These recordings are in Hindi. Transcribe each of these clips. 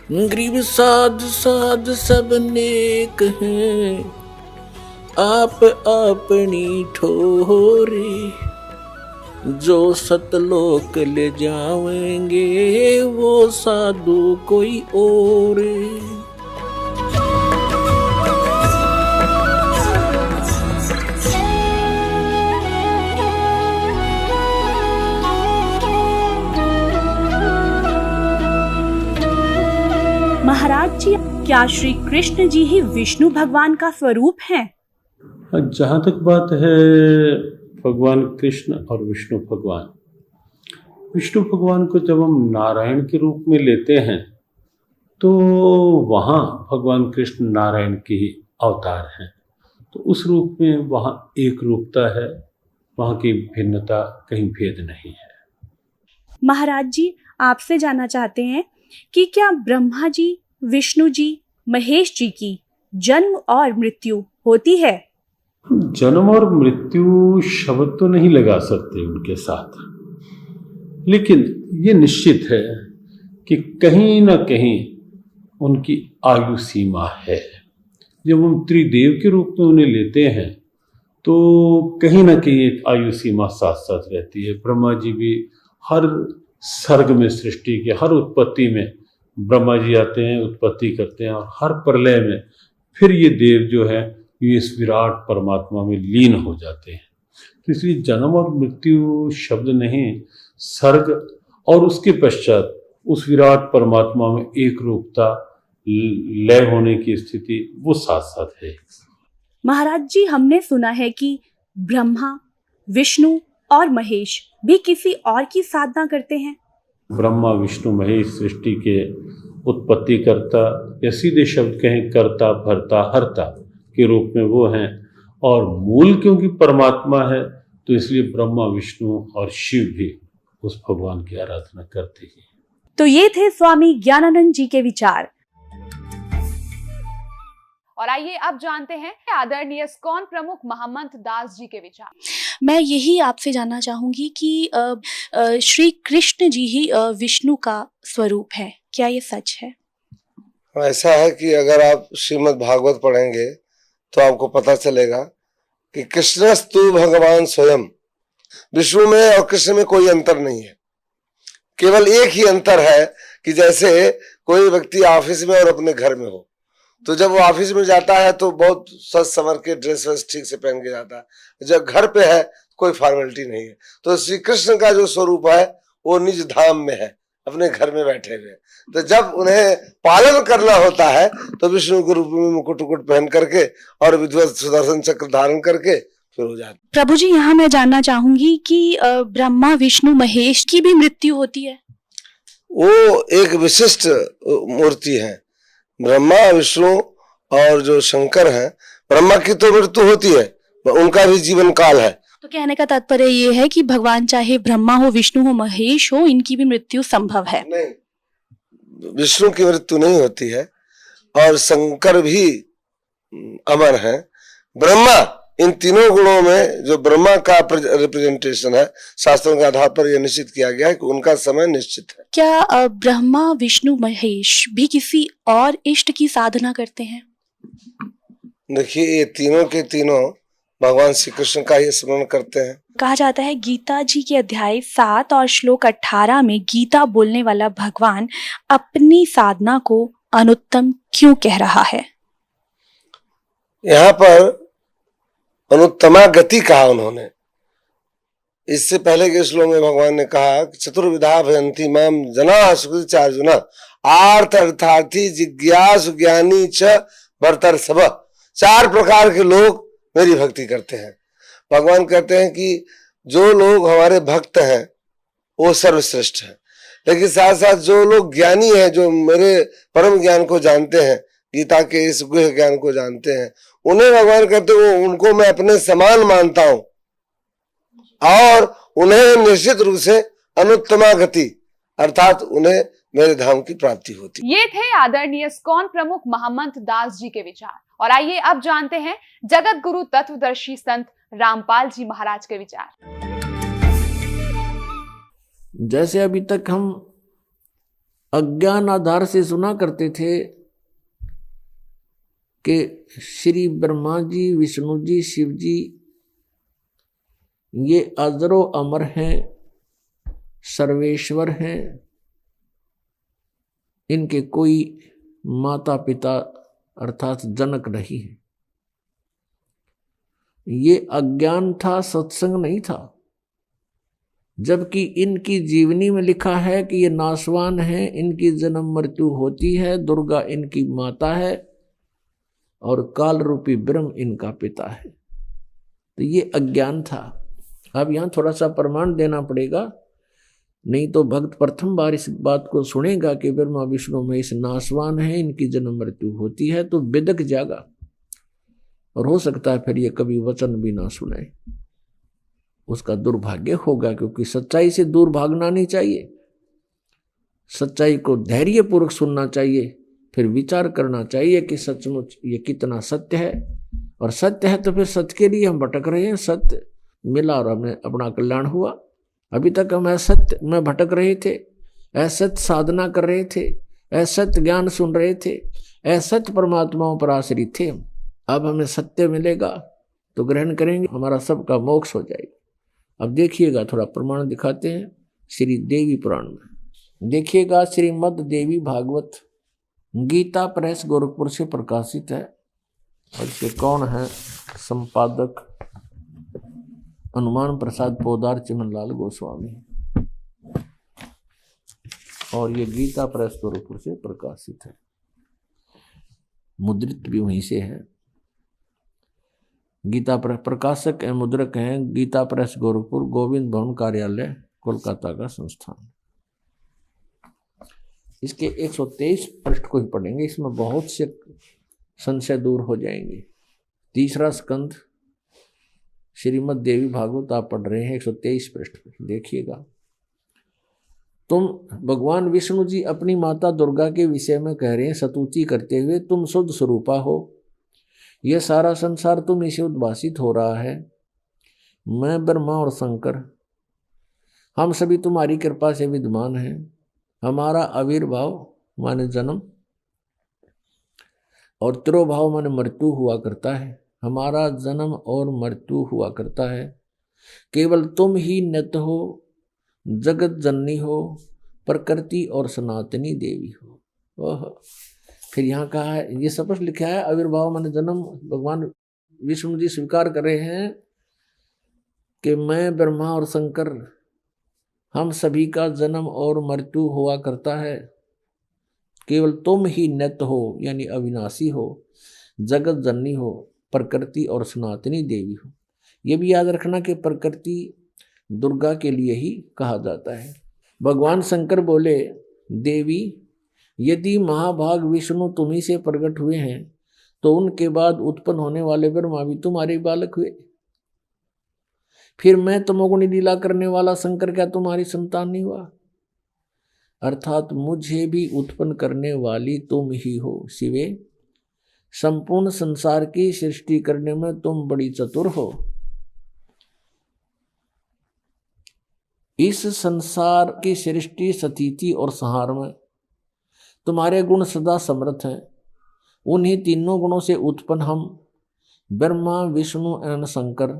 ग्रीव साध साध सब नेक हैं, आप अपनी ठोरे। जो सतलोक ले जाएंगे वो साधु कोई और। महाराज जी, क्या श्री कृष्ण जी ही विष्णु भगवान का स्वरूप हैं? जहाँ तक बात है भगवान कृष्ण और विष्णु भगवान, विष्णु भगवान को जब हम नारायण के रूप में लेते हैं तो वहाँ भगवान कृष्ण नारायण के ही अवतार हैं। तो उस रूप में वहाँ एक रूपता है, वहाँ की भिन्नता कहीं भेद नहीं है। महाराज जी, आपसे जानना चाहते हैं कि क्या ब्रह्मा जी, विष्णु जी, महेश जी की जन्म और मृत्यु होती है? जन्म और मृत्यु शब्द तो नहीं लगा सकते उनके साथ, लेकिन ये निश्चित है कि कहीं ना कहीं उनकी आयु सीमा है। जब हम त्रिदेव के रूप में उन्हें लेते हैं तो कहीं ना कहीं एक आयु सीमा साथ साथ रहती है। ब्रह्मा जी भी हर सर्ग में, सृष्टि के हर उत्पत्ति में ब्रह्मा जी आते हैं, उत्पत्ति करते हैं, और हर प्रलय में फिर ये देव जो है ये इस विराट परमात्मा में लीन हो जाते हैं। तो इसलिए जन्म और मृत्यु शब्द नहीं, सर्ग और उसके पश्चात उस विराट परमात्मा में एक रूपता, लय होने की स्थिति, वो साथ साथ है। महाराज जी, हमने सुना है कि ब्रह्मा, विष्णु और महेश भी किसी और की साधना करते हैं। ब्रह्मा, विष्णु, महेश सृष्टि के उत्पत्ति करता, या सीधे शब्द कहें कर्ता, भरता, हरता के रूप में वो हैं। और मूल क्योंकि परमात्मा है तो इसलिए ब्रह्मा, विष्णु और शिव भी उस भगवान की आराधना करते हैं। तो ये थे स्वामी ज्ञानानंद जी के विचार। और आइए अब जानते हैं आदरणीय इस्कॉन प्रमुख महम्मद दास जी के विचार। मैं यही आपसे जानना चाहूंगी कि श्री कृष्ण जी ही विष्णु का स्वरूप है, क्या ये सच है? ऐसा है कि अगर आप श्रीमद् भागवत पढ़ेंगे तो आपको पता चलेगा कि कृष्णस्तु भगवान स्वयं। विष्णु में और कृष्ण में कोई अंतर नहीं है, केवल एक ही अंतर है कि जैसे कोई व्यक्ति ऑफिस में और अपने घर में हो, तो जब वो ऑफिस में जाता है तो बहुत सज संवर के ड्रेस वेस ठीक से पहन के जाता है, जब घर पे है कोई फॉर्मेलिटी नहीं है। तो श्री कृष्ण का जो स्वरूप है वो निज धाम में है, अपने घर में बैठे हुए। तो जब उन्हें पालन करना होता है तो विष्णु के रूप में मुकुट उकुट पहन करके और विधिवत सुदर्शन चक्र धारण करके फिर हो जाते। प्रभु जी, यहाँ मैं जानना चाहूंगी कि ब्रह्मा, विष्णु, महेश की भी मृत्यु होती है? वो एक विशिष्ट मूर्ति है। ब्रह्मा, विष्णु और जो शंकर हैं, ब्रह्मा की तो मृत्यु होती है, उनका भी जीवन काल है। तो कहने का तात्पर्य ये है कि भगवान चाहे ब्रह्मा हो, विष्णु हो, महेश हो, इनकी भी मृत्यु संभव है? नहीं, विष्णु की मृत्यु नहीं होती है और शंकर भी अमर है। ब्रह्मा, इन तीनों गुणों में जो ब्रह्मा का रिप्रेजेंटेशन है, शास्त्रों के आधार पर यह निश्चित किया गया है कि उनका समय निश्चित है। क्या ब्रह्मा, विष्णु, महेश भी किसी और इष्ट की साधना करते हैं? देखिए, ये तीनों के तीनों भगवान श्री कृष्ण का ही स्मरण करते हैं। कहा जाता है गीता जी के अध्याय 7 और श्लोक 18 में गीता बोलने वाला भगवान अपनी साधना को अनुत्तम क्यों कह रहा है? यहाँ पर अनुत्तमा गति कहा उन्होंने। इससे पहले के श्लोक में भगवान ने कहा चतुर्विधा भयंती माम जना सुकृतिचार्जुना आर्थ अर्थार्थी जिज्ञासु ज्ञानी च भर्तर सब। 4 प्रकार के लोग मेरी भक्ति करते हैं। भगवान कहते हैं कि जो लोग हमारे भक्त हैं वो सर्वश्रेष्ठ है, लेकिन साथ साथ जो लोग ज्ञानी हैं, जो मेरे परम ज्ञान को जानते हैं, गीता के इस गुह्य ज्ञान को जानते हैं, उन्हें भगवान कहते हैं उनको मैं अपने समान मानता हूं और उन्हें निश्चित रूप से अनुत्तमा गति अर्थात उन्हें मेरे धाम की प्राप्ति होती। ये थे आदरणीय इस्कॉन प्रमुख महम्मद दास जी के विचार। और आइए अब जानते हैं जगत गुरु तत्वदर्शी संत रामपाल जी महाराज के विचार। जैसे अभी तक हम अज्ञान आधार से सुना करते थे कि श्री ब्रह्मा जी, विष्णु जी, शिव जी ये अजरो अमर हैं, सर्वेश्वर हैं, इनके कोई माता पिता अर्थात जनक नहीं है। ये अज्ञान था, सत्संग नहीं था। जबकि इनकी जीवनी में लिखा है कि ये नाशवान है, इनकी जन्म मृत्यु होती है, दुर्गा इनकी माता है और काल रूपी ब्रह्म इनका पिता है। तो ये अज्ञान था। अब यहां थोड़ा सा प्रमाण देना पड़ेगा, नहीं तो भक्त प्रथम बार इस बात को सुनेगा कि ब्रह्मा विष्णु महेश नाशवान है, इनकी जन्म मृत्यु होती है, तो बिदक जाएगा और हो सकता है फिर ये कभी वचन भी ना सुने। उसका दुर्भाग्य होगा, क्योंकि सच्चाई से दूर भागना नहीं चाहिए। सच्चाई को धैर्यपूर्वक सुनना चाहिए, फिर विचार करना चाहिए कि सचमुच ये कितना सत्य है। और सत्य है तो फिर सत्य के लिए हम भटक रहे हैं। सत्य मिला और हमें अपना कल्याण हुआ। अभी तक हम असत्य में भटक रहे थे, असत्य साधना कर रहे थे, असत्य ज्ञान सुन रहे थे, असत्य परमात्माओं पर आश्रित थे। अब हमें सत्य मिलेगा तो ग्रहण करेंगे, हमारा सबका मोक्ष हो जाएगा। अब देखिएगा, थोड़ा प्रमाण दिखाते हैं श्री देवी पुराण में। देखिएगा, श्रीमद् देवी भागवत गीता प्रेस गोरखपुर से प्रकाशित है। और इसके कौन है संपादक? हनुमान प्रसाद पोदार चिमनलाल गोस्वामी। और ये गीता प्रेस गोरखपुर से प्रकाशित है, मुद्रित भी वहीं से है। गीता प्रेस प्रकाशक एवं मुद्रक हैं गीता प्रेस गोरखपुर, गोविंद भवन कार्यालय, कोलकाता का संस्थान। इसके 123 पृष्ठ को ही पढ़ेंगे, इसमें बहुत से संशय दूर हो जाएंगे। तीसरा स्कंध श्रीमद् देवी भागवत आप पढ़ रहे हैं, 123 पृष्ठ देखिएगा। तुम भगवान विष्णु जी अपनी माता दुर्गा के विषय में कह रहे हैं स्तुति करते हुए, तुम शुद्ध स्वरूपा हो, यह सारा संसार तुम इसे उद्भासित हो रहा है। मैं ब्रह्मा और शंकर हम सभी तुम्हारी कृपा से विद्यमान हैं। हमारा आविर्भाव माने जन्म और तिरोभाव माने मृत्यु हुआ करता है। हमारा जन्म और मृत्यु हुआ करता है। केवल तुम ही नित्य हो, जगत जननी हो, प्रकृति और सनातनी देवी हो। ओह, फिर यहाँ कहा है, ये स्पष्ट लिखा है, आविर्भाव माने जन्म। भगवान विष्णु जी स्वीकार कर रहे हैं कि मैं ब्रह्मा और शंकर हम सभी का जन्म और मृत्यु हुआ करता है। केवल तुम ही नित्य हो यानी अविनाशी हो, जगत जननी हो, प्रकृति और सनातनी देवी हो। यह भी याद रखना कि प्रकृति दुर्गा के लिए ही कहा जाता है। भगवान शंकर बोले, देवी यदि महाभाग विष्णु तुम्ही से प्रकट हुए हैं तो उनके बाद उत्पन्न होने वाले ब्रह्मा भी तुम्हारे बालक हुए। फिर मैं तमोगुणी लीला करने वाला शंकर क्या तुम्हारी संतान नहीं हुआ? अर्थात मुझे भी उत्पन्न करने वाली तुम ही हो शिवे। संपूर्ण संसार की सृष्टि करने में तुम बड़ी चतुर हो। इस संसार की सृष्टि, स्थिति और संहार में तुम्हारे गुण सदा समर्थ हैं। उन्हीं तीनों गुणों से उत्पन्न हम ब्रह्मा, विष्णु एवं शंकर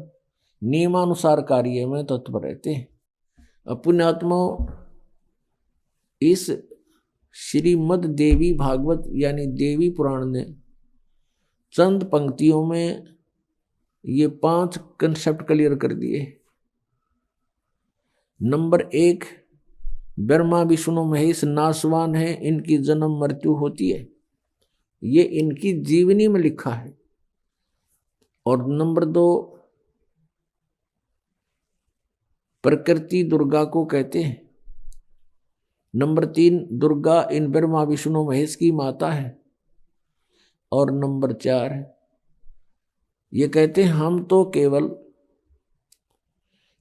नियमानुसार कार्य में तत्पर रहते हैं। पुण्यात्मा, इस श्रीमद् देवी भागवत यानी देवी पुराण ने चंद पंक्तियों में ये 5 कंसेप्ट क्लियर कर दिए। नंबर 1, ब्रह्मा विष्णु महेश नाशवान है, इनकी जन्म मृत्यु होती है, ये इनकी जीवनी में लिखा है। और नंबर 2, प्रकृति दुर्गा को कहते हैं। नंबर 3, दुर्गा इन ब्रह्मा विष्णु महेश की माता है। और नंबर 4, ये कहते हैं हम तो केवल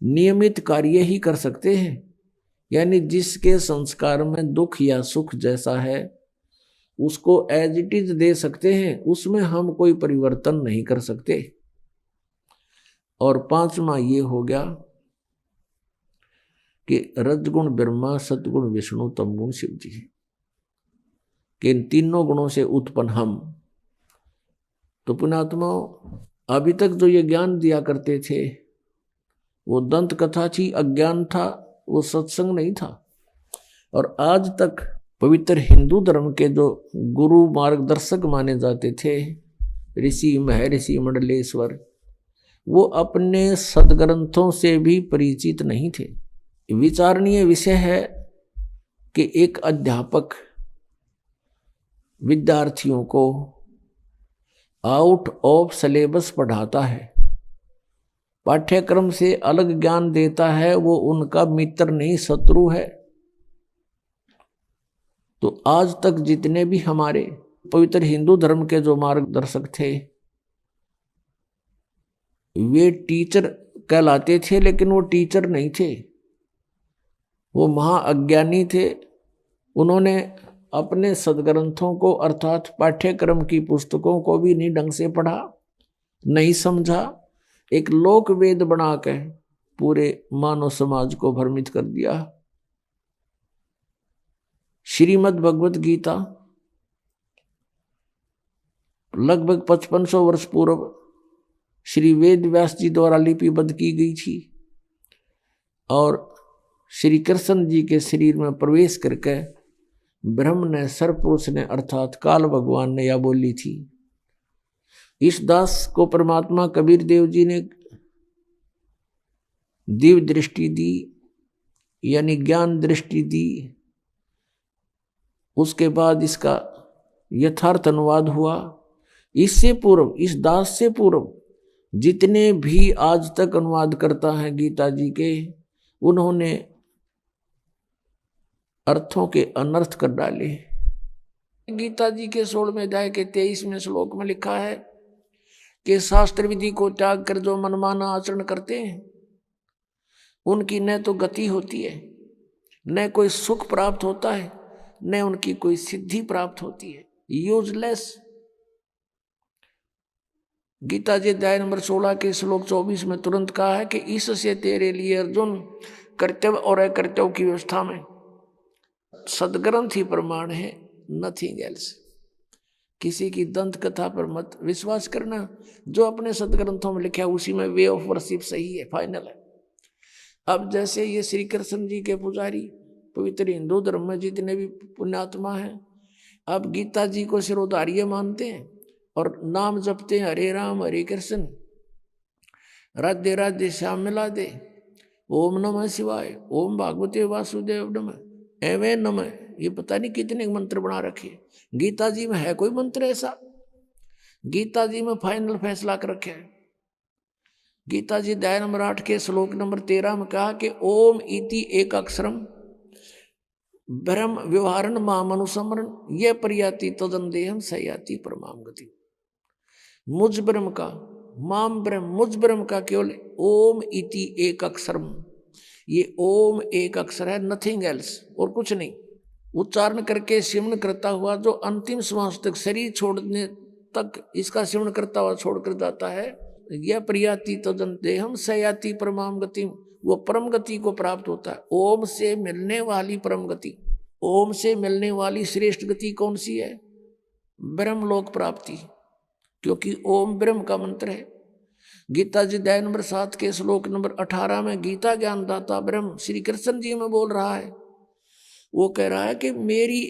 नियमित कार्य ही कर सकते हैं, यानी जिसके संस्कार में दुख या सुख जैसा है उसको एज इट इज दे सकते हैं, उसमें हम कोई परिवर्तन नहीं कर सकते। और 5वां ये हो गया कि रजगुण ब्रह्मा, सतगुण विष्णु, तमगुण शिव जी। कि इन तीनों गुणों से उत्पन्न हम। तो पुण्यात्माओं, अभी तक जो ये ज्ञान दिया करते थे वो दंत कथा थी, अज्ञान था, वो सत्संग नहीं था। और आज तक पवित्र हिंदू धर्म के जो गुरु मार्गदर्शक माने जाते थे, ऋषि महर्षि मंडलेश्वर, वो अपने सदग्रंथों से भी परिचित नहीं थे। विचारणीय विषय है कि एक अध्यापक विद्यार्थियों को आउट ऑफ सिलेबस पढ़ाता है, पाठ्यक्रम से अलग ज्ञान देता है, वो उनका मित्र नहीं शत्रु है। तो आज तक जितने भी हमारे पवित्र हिंदू धर्म के जो मार्गदर्शक थे वे टीचर कहलाते थे, लेकिन वो टीचर नहीं थे, वो महाअज्ञानी थे। उन्होंने अपने सदग्रंथों को अर्थात पाठ्यक्रम की पुस्तकों को भी नहीं ढंग से पढ़ा, नहीं समझा, एक लोक वेद बनाकर पूरे मानव समाज को भ्रमित कर दिया। श्रीमद् भगवत गीता लगभग 5500 वर्ष पूर्व श्री वेद व्यास जी द्वारा लिपिबद्ध की गई थी और श्री कृष्ण जी के शरीर में प्रवेश करके ब्रह्म ने, सरपुरुष ने अर्थात काल भगवान ने यह बोली थी। इस दास को परमात्मा कबीर देव जी ने दिव्य दृष्टि दी, यानी ज्ञान दृष्टि दी। उसके बाद इसका यथार्थ अनुवाद हुआ। इससे पूर्व, इस दास से पूर्व जितने भी आज तक अनुवाद करता है गीता जी के, उन्होंने अर्थों के अनर्थ कर डाले। गीता जी के 16वें अध्याय के 23वें श्लोक में लिखा है कि शास्त्र विधि को त्याग कर जो मनमाना आचरण करते हैं उनकी न तो गति होती है, न कोई सुख प्राप्त होता है, न उनकी कोई सिद्धि प्राप्त होती है। यूजलेस। गीता जी अध्याय नंबर 16 के श्लोक 24 में तुरंत कहा है कि इससे तेरे लिए अर्जुन कर्तव्य और अकर्तव्य की व्यवस्था में सदग्रंथ ही प्रमाण है, नथिंग एल्स। किसी की दंत कथा पर मत विश्वास करना, जो अपने सदग्रंथों में लिखा है उसी में वे ऑफ वर्शिप सही है, फाइनल है। अब जैसे ये श्री कृष्ण जी के पुजारी पवित्र हिंदू धर्म में जितने भी पुण्यात्मा हैं, अब गीता जी को सिरोधार्य मानते हैं और नाम जपते हैं हरे राम हरे कृष्ण, राधे राधे श्याम मिला दे, ओम नमः शिवाय, ओम भागवते वासुदेव नमः, एवं नमः। ये पता नहीं कितने मंत्र बना रखे। गीता जी में है कोई मंत्र ऐसा? गीता जी में फाइनल फैसला कर रखे है। गीता जी अध्याय नंबर 8 के श्लोक नंबर 13 में कहा कि ओम इति एक अक्षरम ब्रह्म व्यवहारण मामनुसमरण ये प्रयाति तदंदेहम सयाति परमाम गति। मुझ ब्रह्म का, माम ब्रह्म, मुझ ब्रह्म का केवल ओम इति एक अक्षरम, ये ओम एक अक्षर है, नथिंग एल्स, और कुछ नहीं। उच्चारण करके सिमरण करता हुआ जो अंतिम श्वास तक, शरीर छोड़ने तक इसका सिमरण करता हुआ छोड़कर जाता है, यह प्रयाति तदंतेहम सयाति परमाम गति, वो परम गति को प्राप्त होता है। ओम से मिलने वाली परम गति, ओम से मिलने वाली श्रेष्ठ गति कौन सी है? ब्रह्मलोक प्राप्ति, क्योंकि ओम ब्रह्म का मंत्र है। गीता जी अध्याय नंबर 7 के श्लोक नंबर 18 में गीता ज्ञानदाता ब्रह्म श्री कृष्ण जी में बोल रहा है। वो कह रहा है कि मेरी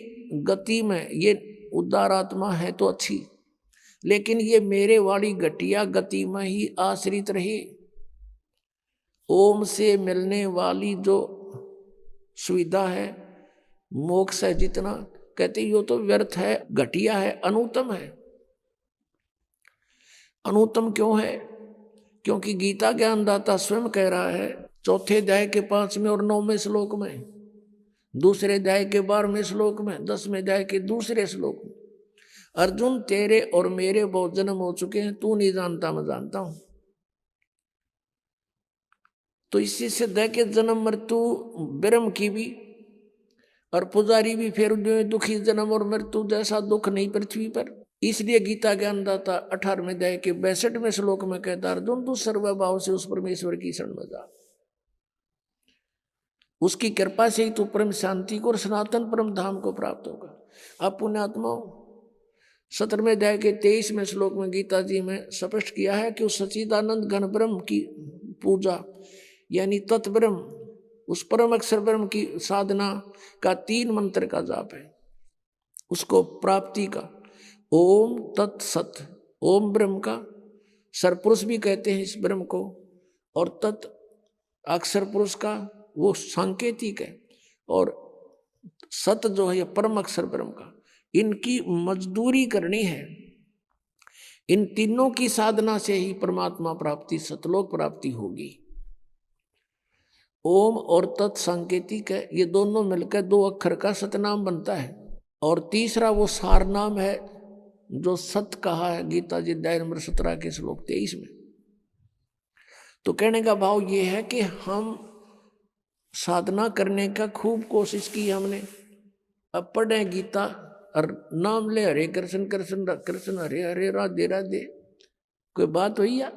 गति में ये उदार आत्मा है तो अच्छी, लेकिन ये मेरे वाली घटिया गति में ही आश्रित रही। ओम से मिलने वाली जो सुविधा है, मोक्ष है, जितना कहते यो तो व्यर्थ है, घटिया है, अनुत्तम है। अनुत्तम क्यों है? क्योंकि गीता ज्ञानदाता स्वयं कह रहा है 4 अध्याय के 5वें और 9वें श्लोक में, 2 अध्याय के 12वें श्लोक में, 10वें अध्याय के 2 श्लोक में, अर्जुन तेरे और मेरे बहुत जन्म हो चुके हैं, तू नहीं जानता मैं जानता हूं। तो इसी से दे के जन्म मृत्यु ब्रह्म की भी और पुजारी भी फिर दुखी जन्म और मृत्यु जैसा दुख नहीं पृथ्वी पर। इसलिए गीता ज्ञानदाता 18वें अध्याय के 62वें श्लोक में कहता अर्जुन तू सर्वभाव से उस परमेश्वर की शरण में जा, उसकी कृपा से ही तू परम शांति को और सनातन परम धाम को प्राप्त होगा। अब पुण्यात्मा 17वें अध्याय के 23वें श्लोक में गीता जी में स्पष्ट किया है कि उस सच्चिदानंद घन ब्रह्म की पूजा यानी तत्ब्रह्म, उस परम अक्षर ब्रह्म की साधना का 3 मंत्र का जाप है, उसको प्राप्ति का। ओम तत्सत, ओम ब्रह्म का सरपुरुष भी कहते हैं इस ब्रह्म को, और तत् अक्षर पुरुष का वो सांकेतिक है, और सत जो है परम अक्षर ब्रह्म का। इनकी मजदूरी करनी है। इन तीनों की साधना से ही परमात्मा प्राप्ति, सतलोक प्राप्ति होगी। ओम और तत् सांकेतिक है, ये दोनों मिलकर 2 अक्षर का सतनाम बनता है। और तीसरा वो सार नाम है जो सत कहा है गीता जी अध्याय नंबर 17 के श्लोक 23 में। तो कहने का भाव ये है कि हम साधना करने का खूब कोशिश की हमने, अब पढ़े गीता और नाम ले हरे कृष्ण कृष्ण कृष्ण हरे हरे राधे राधे, कोई बात हुई या?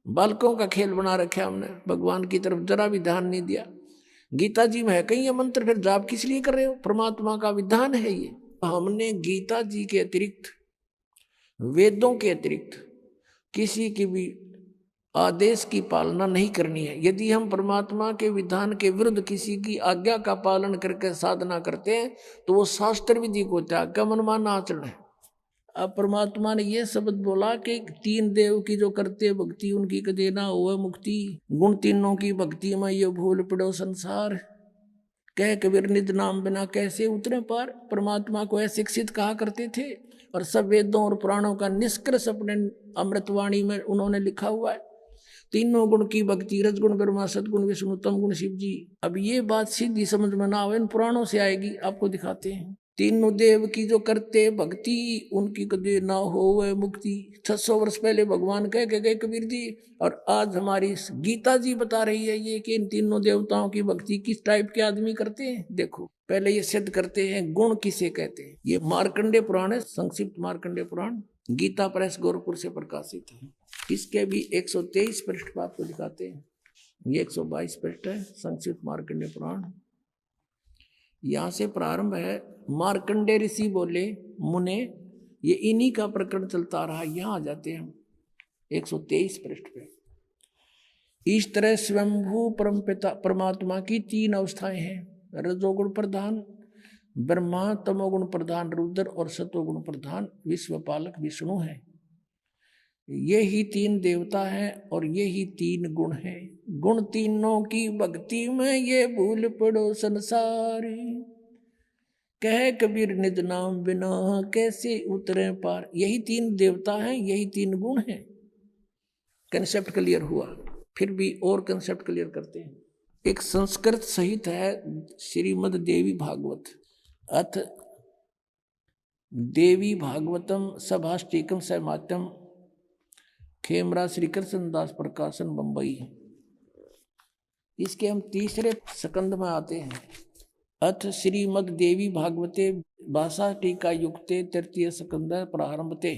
बालकों का खेल बना रखा हमने, भगवान की तरफ जरा भी ध्यान नहीं दिया। गीता जी में है कहीं ये मंत्र, फिर जाप किस लिए कर रहे हो? परमात्मा का विधान है ये। हमने गीता जी के अतिरिक्त, वेदों के अतिरिक्त किसी की भी आदेश की पालना नहीं करनी है। यदि हम परमात्मा के विधान के विरुद्ध किसी की आज्ञा का पालन करके साधना करते हैं तो वो शास्त्र विधि को त्याग का मनमाना आचरण है। अब परमात्मा ने ये शब्द बोला कि 3 देव की जो करते भक्ति उनकी कदे ना हो मुक्ति, गुण तीनों की भक्ति में ये भूल पड़ो संसार, कह कबीर निज नाम बिना कैसे उतरे पार। परमात्मा को अशिक्षित कहा करते थे, और सब वेदों और पुराणों का निष्कर्ष अपने अमृतवाणी में उन्होंने लिखा हुआ है। तीनों गुण की भक्ति, रजगुण ब्रह्मा, सदगुण विष्णु, तम गुण शिव जी। अब ये बात सीधी समझ में ना आवे, इन पुराणों से आएगी, आपको दिखाते हैं। तीनों देव की जो करते भक्ति उनकी कदे ना हो वह मुक्ति। 600 वर्ष पहले भगवान कह के गए कबीर जी, और आज हमारी गीता जी बता रही है ये कि इन तीनों देवताओं की भक्ति किस टाइप के आदमी करते हैं। देखो पहले ये सिद्ध करते हैं गुण किसे कहते हैं। ये मार्कंडेय पुराण है, संक्षिप्त मार्कंडेय पुराण, गीता प्रेस गोरखपुर से प्रकाशित है। इसके भी 123 पृष्ठ पर आपको दिखाते हैं। ये 122 पृष्ठ है संक्षिप्त मार्कंडेय पुराण। यहां से प्रारंभ है। मार्कंडेय ऋषि बोले मुने, ये इन्हीं का प्रकरण चलता रहा। यहां आ जाते हैं हम 123 पृष्ठ पे। इस तरह स्वयंभू परमपिता परमात्मा की 3 अवस्थाएं हैं, रजोगुण प्रधान ब्रह्मा, तमोगुण प्रधान रुद्र और सतोगुण प्रधान विश्वपालक विष्णु है। ये ही 3 देवता हैं और ये ही 3 गुण हैं। गुण तीनों की भक्ति में ये भूल पड़ो संसार, कह कबीर निज नाम बिना कैसे उतरे पार। यही 3 देवता हैं, यही 3 गुण हैं। कंसेप्ट क्लियर हुआ। फिर भी और कंसेप्ट क्लियर करते हैं। एक संस्कृत सहित है श्रीमद देवी भागवत, अथ देवी भागवतम सभाष्टिकम सहमात्यम, खेमरा श्री कृष्ण दास प्रकाशन बंबई। इसके हम 3रे स्कंद में आते हैं। अथ श्रीमद देवी भागवते भाषा टीका युक्ते 3य स्कंद प्रारंभते।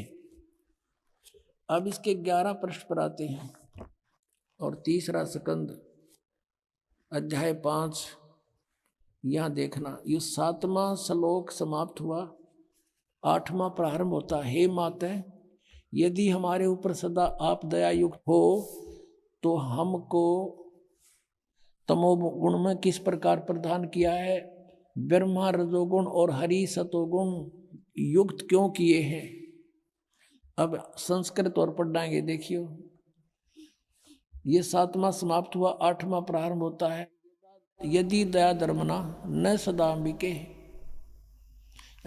अब इसके 11 पृष्ठ पर आते हैं और 3रा स्कंद अध्याय 5। यहां देखना, ये 7वां श्लोक समाप्त हुआ, 8वां प्रारंभ होता। हे माता, यदि हमारे ऊपर सदा आप दयायुक्त हो तो हमको तमोगुण में किस प्रकार प्रदान किया है, ब्रह्मा रजोगुण और हरि सतोगुण युक्त क्यों किए हैं। अब संस्कृत और पढ़ाएंगे। देखियो, ये 7वां समाप्त हुआ, 8वां प्रारंभ होता है। यदि दया धर्मना न सदा अंबिके,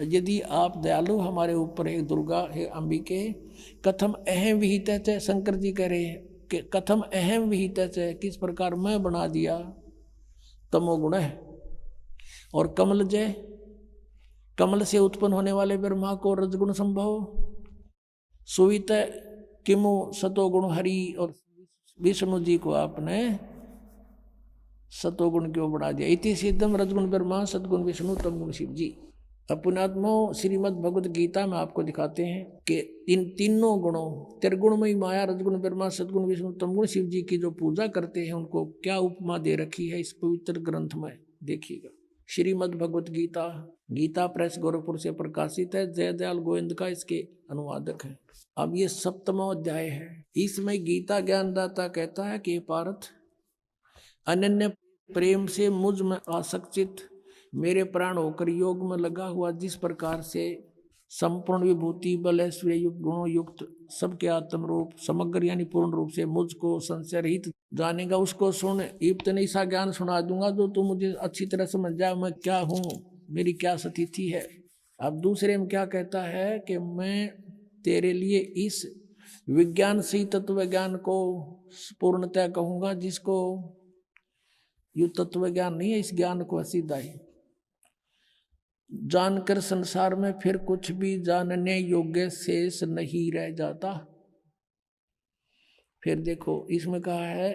यदि आप दयालु हमारे ऊपर है दुर्गा है अंबिके, कथम अहम विहित है। शंकर जी कह रहे हैं कि कथम अहम विहित है, किस प्रकार मैं बना दिया तमोगुण है। और कमल जय, कमल से उत्पन्न होने वाले ब्रह्मा को रजगुण संभव, सुवित किमु सतोगुण हरि, और विष्णु जी को आपने सतोगुण क्यों बढ़ा दिया। इति सिद्धम रजगुण ब्रह्मा सदगुण विष्णु तमगुण शिव जी। पुण्यात्मा श्रीमद् भगवद गीता में आपको दिखाते हैं कि इन तीनों गुणों त्रिगुणमयी माया रजगुण ब्रह्मा सदगुण विष्णु तमगुण शिव जी की जो पूजा करते हैं उनको क्या उपमा दे रखी है इस पवित्र ग्रंथ में। देखिएगा, श्रीमद् भगवद गीता गीता प्रेस गोरखपुर से प्रकाशित है। जयदयाल गोविंद का इसके अनुवादक है। अब ये 7वां अध्याय है। इसमें गीता ज्ञानदाता कहता है कि पार्थ, अनन्य प्रेम से मुझ में आसक्तित मेरे प्राण होकर योग में लगा हुआ, जिस प्रकार से संपूर्ण विभूति बल ऐश्वर्य युक्त गुणों युक्त सबके आत्म रूप समग्र यानी पूर्ण रूप से मुझको संशय रहित जानेगा, उसको सुन। इतना ऐसा ज्ञान सुना दूंगा जो तू मुझे अच्छी तरह समझ जाए मैं क्या हूँ, मेरी क्या स्थिति है। अब दूसरे में क्या कहता है कि मैं तेरे लिए इस विज्ञान से तत्व ज्ञान को पूर्णतः कहूंगा, जिसको यू तत्व ज्ञान नहीं है, इस ज्ञान को सीधा ही जानकर संसार में फिर कुछ भी जानने योग्य शेष नहीं रह जाता। फिर देखो इसमें कहा है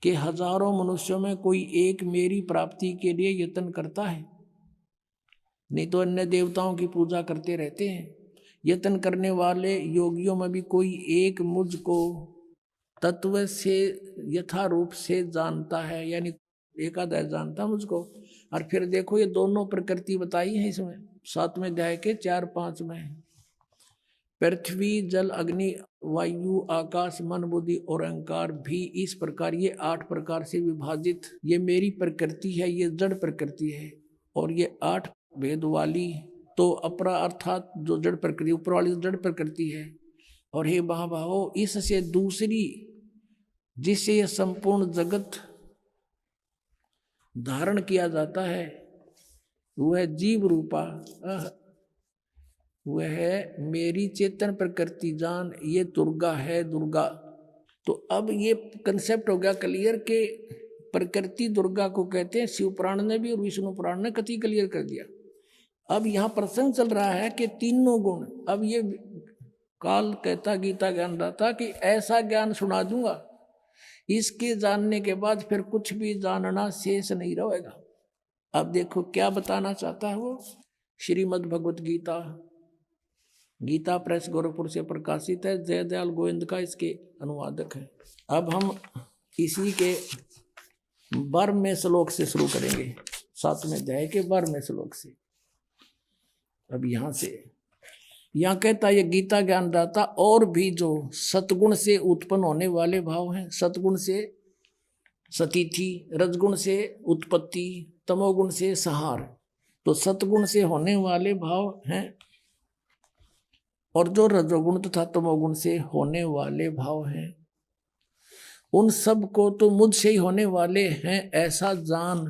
कि हजारों मनुष्यों में कोई एक मेरी प्राप्ति के लिए यत्न करता है, नहीं तो अन्य देवताओं की पूजा करते रहते हैं। यत्न करने वाले योगियों में भी कोई एक मुझको तत्व से यथारूप से जानता है, यानी एकादश जानता मुझको। और फिर देखो ये दोनों प्रकृति बताई है इसमें 7वें अध्याय के 4-5 में। पृथ्वी जल अग्नि वायु आकाश मन बुद्धि और अहंकार भी इस प्रकार ये 8 प्रकार से विभाजित ये मेरी प्रकृति है, ये जड़ प्रकृति है। और ये 8 भेद वाली तो अपरा अर्थात जो जड़ प्रकृति ऊपर वाली जड़ प्रकृति है। और हे महाभावो, इससे दूसरी जिससे यह संपूर्ण जगत धारण किया जाता है वह जीव रूपा वह है मेरी चेतन प्रकृति जान, ये दुर्गा है दुर्गा। तो अब ये कंसेप्ट हो गया क्लियर के प्रकृति दुर्गा को कहते हैं। शिव पुराण ने भी और विष्णु पुराण ने कति क्लियर कर दिया। अब यहाँ प्रसंग चल रहा है कि तीनों गुण। अब ये काल कहता गीता ज्ञानदाता कि ऐसा ज्ञान सुना दूंगा, इसके जानने के बाद फिर कुछ भी जानना शेष नहीं रहेगा। अब देखो क्या बताना चाहता है वो। श्रीमद् भगवत गीता, गीता प्रेस गोरखपुर से प्रकाशित है। जयदयाल गोविंद का इसके अनुवादक है। अब हम इसी के 12वें श्लोक से शुरू करेंगे, 7वें अध्याय के 12वें श्लोक से। अब यहाँ कहता है ये गीता ज्ञानदाता, और भी जो सतगुण से उत्पन्न होने वाले भाव हैं, सतगुण से सतीथि, रजगुण से उत्पत्ति, तमोगुण से संहार, तो सतगुण से होने वाले भाव हैं, और जो रजोगुण तथा तमोगुण से होने वाले भाव हैं, उन सब को तो मुझसे ही होने वाले हैं ऐसा जान,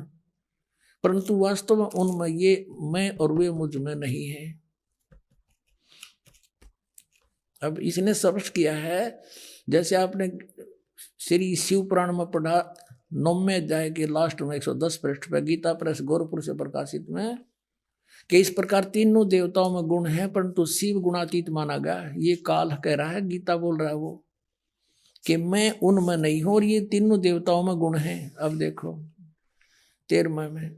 परंतु वास्तव में उनमें ये मैं और वे मुझ में नहीं है। अब इसने स्पष्ट किया है, जैसे आपने श्री शिव पुराण में पढ़ा 9वें अध्याय के लास्ट में 110 पृष्ठ पर गीता प्रेस गोरखपुर से प्रकाशित में, कि इस प्रकार तीनों देवताओं में गुण है परंतु शिव गुणातीत माना गया। ये काल कह रहा है, गीता बोल रहा है वो कि मैं उनमें नहीं हूं और ये तीनों देवताओं में गुण है। अब देखो 13वें में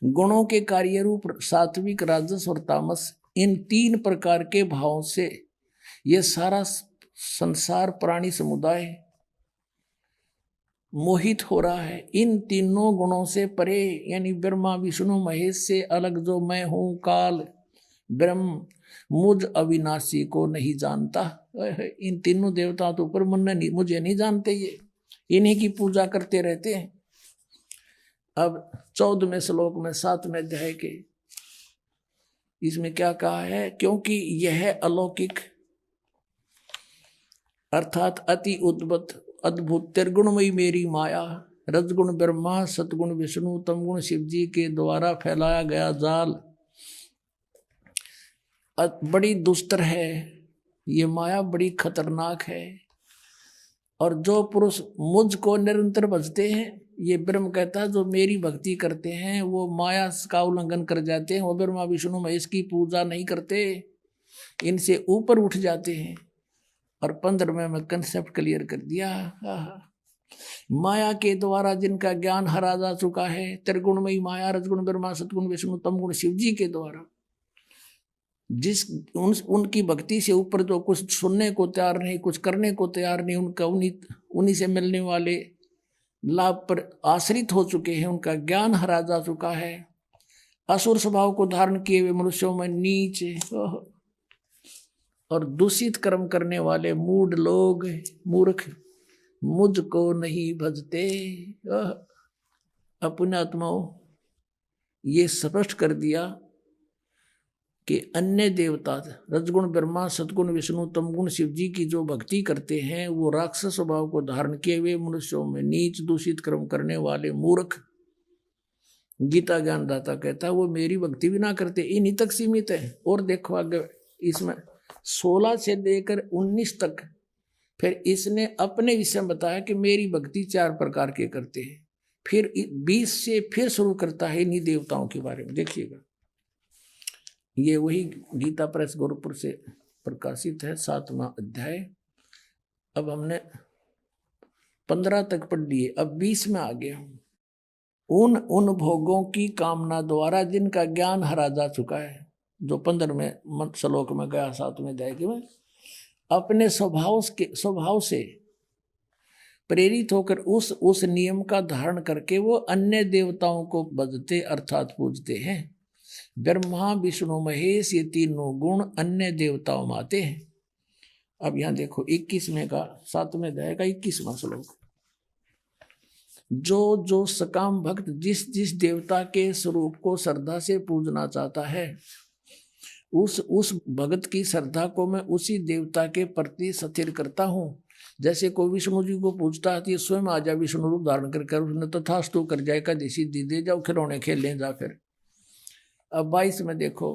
गुणों के कार्य रूप सात्विक राजस और तामस, इन 3 प्रकार के भावों से ये सारा संसार प्राणी समुदाय मोहित हो रहा है। इन तीनों गुणों से परे यानी ब्रह्मा विष्णु महेश से अलग जो मैं हूं काल ब्रह्म मुझ अविनाशी को नहीं जानता। इन तीनों देवताओं तो ऊपर मुझे नहीं जानते, ये इन्हीं की पूजा करते रहते हैं। अब 14वें श्लोक में 7वें अध्याय के इसमें क्या कहा है, क्योंकि यह अलौकिक अर्थात अति अद्भुत त्रिगुणमयी मेरी माया, रजगुण ब्रह्मा सतगुण विष्णु तमगुण शिव जी के द्वारा फैलाया गया जाल बड़ी दुस्तर है। ये माया बड़ी खतरनाक है, और जो पुरुष मुझको निरंतर भजते हैं, ये ब्रह्म कहता है जो मेरी भक्ति करते हैं वो माया का उल्लंघन कर जाते हैं, वो ब्रह्मा विष्णु महेश की पूजा नहीं करते, इनसे ऊपर उठ जाते हैं। और 15वें में कंसेप्ट क्लियर कर दिया। माया के द्वारा जिनका ज्ञान हरा जा चुका है, त्रिगुणमयी माया रजगुण ब्रह्मा सतगुण विष्णु तमगुण शिव जी के द्वारा, उनकी भक्ति से ऊपर जो कुछ सुनने को तैयार नहीं, कुछ करने को तैयार नहीं, उनका उन्हीं से मिलने वाले लाभ पर आश्रित हो चुके हैं, उनका ज्ञान हरा जा चुका है। असुर स्वभाव को धारण किए हुए मनुष्यों में नीच और दूषित कर्म करने वाले मूढ़ लोग, मूर्ख, मुझको नहीं भजते। अपने आत्माओं, ये स्पष्ट कर दिया कि अन्य देवता रजगुण ब्रह्मा, सतगुण विष्णु, तमगुण शिव जी की जो भक्ति करते हैं वो राक्षस स्वभाव को धारण किए हुए मनुष्यों में नीच, दूषित कर्म करने वाले मूर्ख। गीता ज्ञानदाता कहता है वो मेरी भक्ति भी ना करते, इन्हीं तक सीमित है। और देखो आगे इसमें 16 से लेकर 19 तक फिर इसने अपने विषय में बताया कि मेरी भक्ति 4 प्रकार के करते हैं। फिर 20 से फिर शुरू करता है इन्हीं देवताओं के बारे में। देखिएगा, ये वही गीता प्रेस गोरखपुर से प्रकाशित है, 7वां अध्याय। अब हमने 15 तक पढ़ लिए, अब 20 में आ गया। उन भोगों की कामना द्वारा जिनका ज्ञान हरा जा चुका है, जो 15वें श्लोक में गया 7वें अध्याय में, अपने स्वभाव से प्रेरित होकर उस नियम का धारण करके वो अन्य देवताओं को भजते अर्थात पूजते हैं। ब्रह्मा, विष्णु, महेश, ये तीनों गुण अन्य देवताओं में आते हैं। अब यहां देखो 21वें का 7वें अध्याय का 21वां श्लोक। जो सकाम भक्त जिस देवता के स्वरूप को श्रद्धा से पूजना चाहता है, उस भगत की श्रद्धा को मैं उसी देवता के प्रति स्थिर करता हूँ। जैसे कोई विष्णु जी को पूजता है तो स्वयं आ जाए विष्णु रूप धारण कर उसने तथास्तु कर जाए, का देसी दे जाओ खिलौने खेल लें जा। फिर अब 22 में देखो,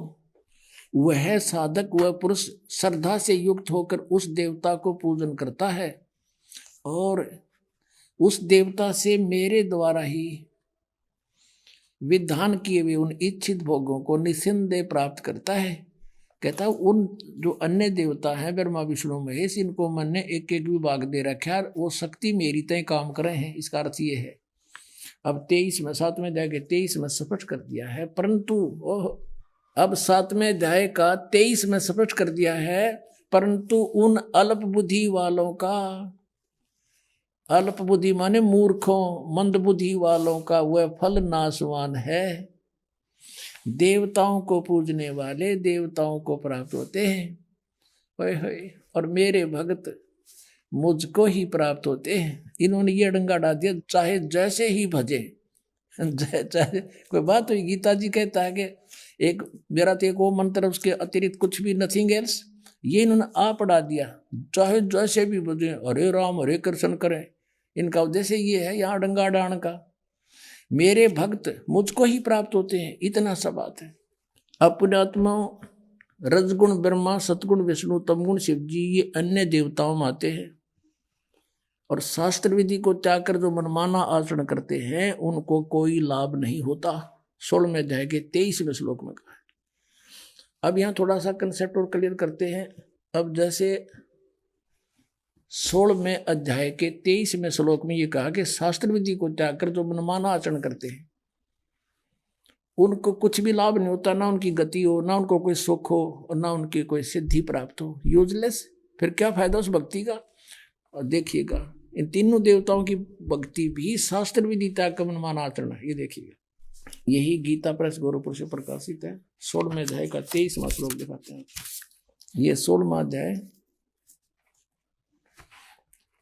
वह साधक, वह पुरुष श्रद्धा से युक्त होकर उस देवता को पूजन करता है और उस देवता से मेरे द्वारा ही विधान किए हुए उन इच्छित भोगों को निस्संदेह प्राप्त करता है। कहता है उन जो अन्य देवता हैं ब्रह्मा, विष्णु, महेश, इनको मैंने एक एक विभाग दे रखा है, वो शक्ति मेरी तय काम कर रहे हैं। इसका अर्थ ये है, अब 23 में 7वें अध्याय के 23 में स्पष्ट कर दिया है, परंतु अब 7वें अध्याय का 23 में स्पष्ट कर दिया है, परंतु उन अल्प बुद्धि वालों का, अल्प बुद्धि माने मूर्खों, मंद बुद्धि वालों का वह फल नाशवान है। देवताओं को पूजने वाले देवताओं को प्राप्त होते हैं और मेरे भगत मुझको ही प्राप्त होते हैं। इन्होंने ये डंगा डाल दिया, चाहे जैसे ही भजे, चाहे कोई बात हुई। गीता जी कहता है कि एक मेरा तो एक वो मंत्र, उसके अतिरिक्त कुछ भी नथिंग एल्स, ये इन्होंने आ पढ़ा दिया, चाहे जैसे भी भजे, हरे राम हरे कृष्ण करें। इनका उद्देश्य ये है यहाँ डंगा डाण का, मेरे भक्त मुझको ही प्राप्त होते हैं, इतना सा बात है। अपने आत्मा रजगुण ब्रह्मा, सतगुण विष्णु, तमगुण शिव जी, ये अन्य देवताओं में आते हैं और शास्त्र विधि को त्याग कर जो मनमाना आचरण करते हैं उनको कोई लाभ नहीं होता। 16वें अध्याय के 23वें श्लोक में कहा है। अब यहाँ थोड़ा सा कंसेप्ट और क्लियर करते हैं। अब जैसे 16वें अध्याय के 23वें श्लोक में ये कहा कि शास्त्र विधि को त्याग कर जो मनमाना आचरण करते हैं उनको कुछ भी लाभ नहीं होता, ना उनकी गति हो, ना उनको कोई सुख हो और ना उनकी कोई सिद्धि प्राप्त हो, यूजलेस। फिर क्या फायदा उस भक्ति का। और देखिएगा इन तीनों देवताओं की भक्ति भी शास्त्र विधि त्याग का मनमाना आचरण है। ये देखिएगा, यही गीता प्रेस गोरखपुर से प्रकाशित है। 16वें अध्याय का 23वां श्लोक दिखाते हैं। ये 16वां अध्याय